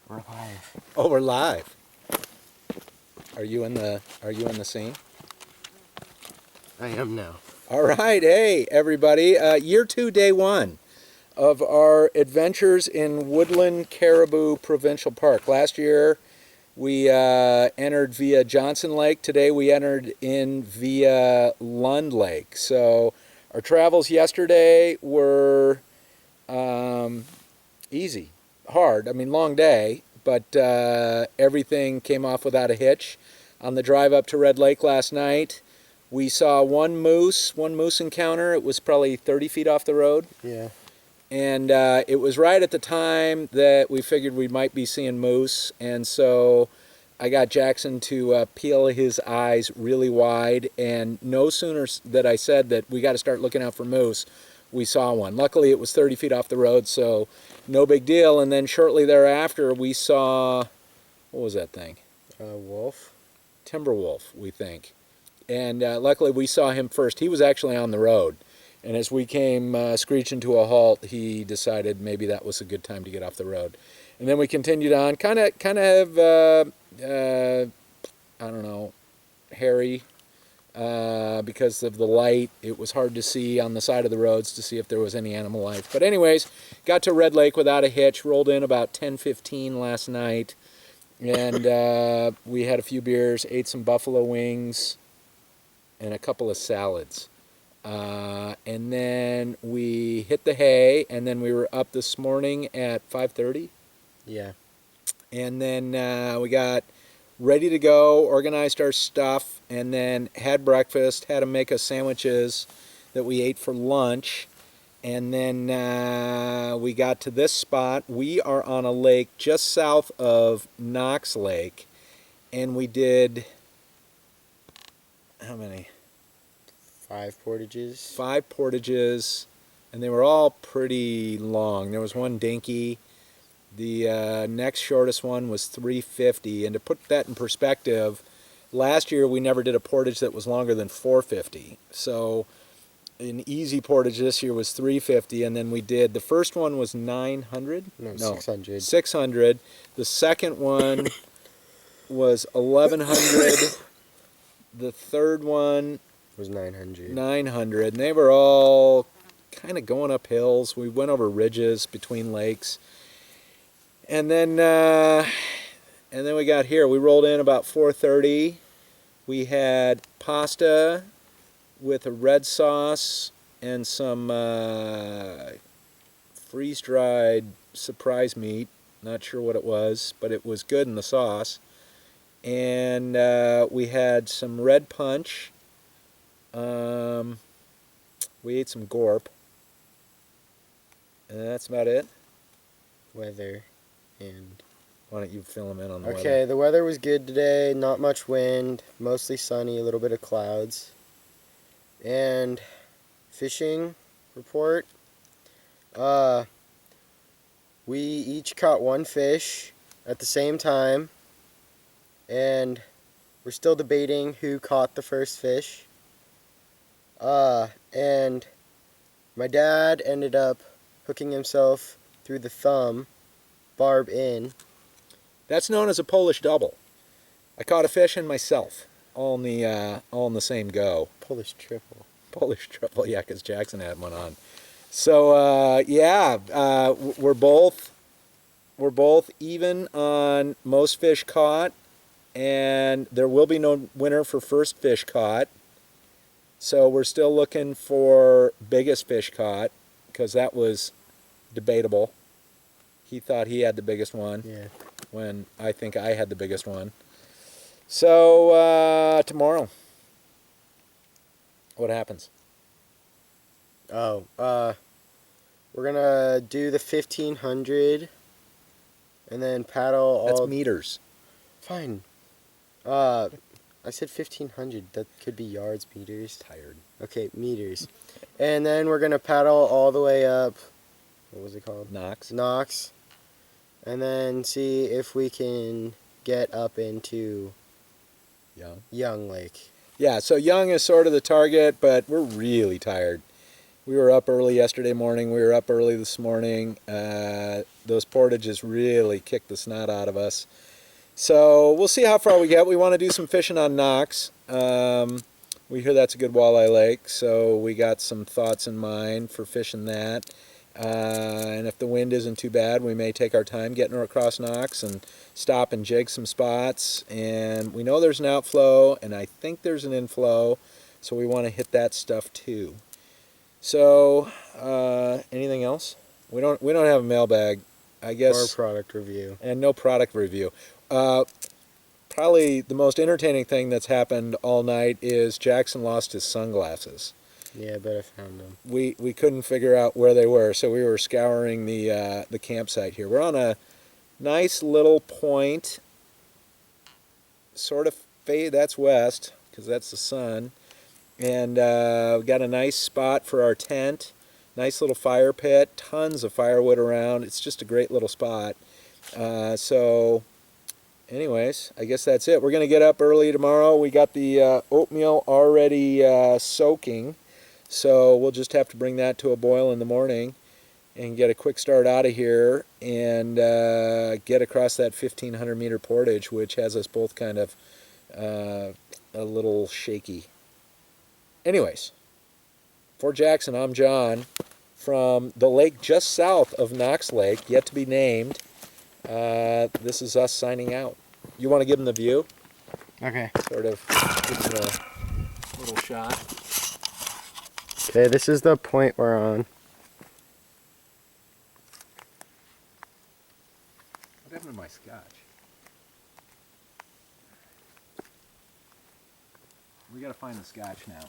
We're live. Oh, we're live. Are you in the scene? I am now. All right, hey everybody. Year 2, day 1 of our adventures in Woodland Caribou Provincial Park. Last year we entered via Johnson Lake. Today we entered in via Lund Lake. So our travels yesterday were easy, hard. I mean, long day, but everything came off without a hitch. On the drive up to Red Lake last night, we saw one moose encounter. It was probably 30 feet off the road. Yeah. And it was right at the time that we figured we might be seeing moose. And so I got Jackson to peel his eyes really wide. And no sooner that I said that we got to start looking out for moose, we saw one. Luckily, it was 30 feet off the road, so no big deal. And then shortly thereafter, we saw, what was that thing? Wolf. Timber wolf, we think. And luckily, we saw him first. He was actually on the road. And as we came screeching to a halt, he decided maybe that was a good time to get off the road. And then we continued on, kind of I don't know, hairy. Because of the light, it was hard to see on the side of the roads to see if there was any animal life. But anyways, got to Red Lake without a hitch, rolled in about 10:15 last night, and we had a few beers, ate some buffalo wings, and a couple of salads. And then we hit the hay, and then we were up this morning at 5:30. Yeah. And then we got ready to go, organized our stuff, and then had breakfast, had to make us sandwiches that we ate for lunch. And then we got to this spot. We are on a lake just south of Knox Lake, and we did, how many? 5 portages. 5 portages, and they were all pretty long. There was one dinky. The next shortest one was 350, and to put that in perspective, last year we never did a portage that was longer than 450. So an easy portage this year was 350, and then we did, the first one was 900? No, 600. 600. The second one was 1100. The third one was 900. 900, and they were all kind of going up hills. We went over ridges between lakes. And then we got here. We rolled in about 4:30. We had pasta with a red sauce and some freeze-dried surprise meat. Not sure what it was, but it was good in the sauce. And we had some red punch. We ate some gorp. And that's about it. Weather. And why don't you fill them in on the weather? Okay, the weather was good today. Not much wind. Mostly sunny. A little bit of clouds. And fishing report. We each caught 1 fish at the same time. And we're still debating who caught the first fish. And my dad ended up hooking himself through the thumb, barb in. That's known as a Polish double. I caught a fish and myself, all in the same go. Polish triple. Polish triple, yeah, because Jackson had one on. So we're both even on most fish caught, and there will be no winner for first fish caught. So we're still looking for biggest fish caught, because that was debatable. He thought he had the biggest one, Yeah. when I think I had the biggest one. So tomorrow, what happens? Oh, we're gonna do the 1500, and then paddle all. That's meters. Fine. I said 1500. That could be yards, meters. Tired. Okay, meters. And then we're gonna paddle all the way up. What was it called? Knox. Knox. And then see if we can get up into Young. Young Lake. Yeah, so Young is sort of the target, but we're really tired. We were up early yesterday morning. We were up early this morning. Those portages really kicked the snot out of us. So we'll see how far we get. We want to do some fishing on Knox. We hear that's a good walleye lake, so we got some thoughts in mind for fishing that. And if the wind isn't too bad, we may take our time getting across Knox and stop and jig some spots. And we know there's an outflow, and I think there's an inflow, so we want to hit that stuff too. So, anything else? We don't have a mailbag, I guess. Or product review. And no product review. Probably the most entertaining thing that's happened all night is Jackson lost his sunglasses. Yeah, but I found them. We couldn't figure out where they were, so we were scouring the campsite here. We're on a nice little point, sort of fade. That's west because that's the sun, and we got a nice spot for our tent. Nice little fire pit, tons of firewood around. It's just a great little spot. So, anyways, I guess that's it. We're gonna get up early tomorrow. We got the oatmeal already soaking. So we'll just have to bring that to a boil in the morning and get a quick start out of here and get across that 1,500 meter portage, which has us both kind of a little shaky. Anyways, for Jackson, I'm John from the lake just south of Knox Lake, yet to be named. This is us signing out. You want to give them the view? Okay. Sort of give them a little shot. Okay, this is the point we're on. What happened to my scotch? We gotta find the scotch now.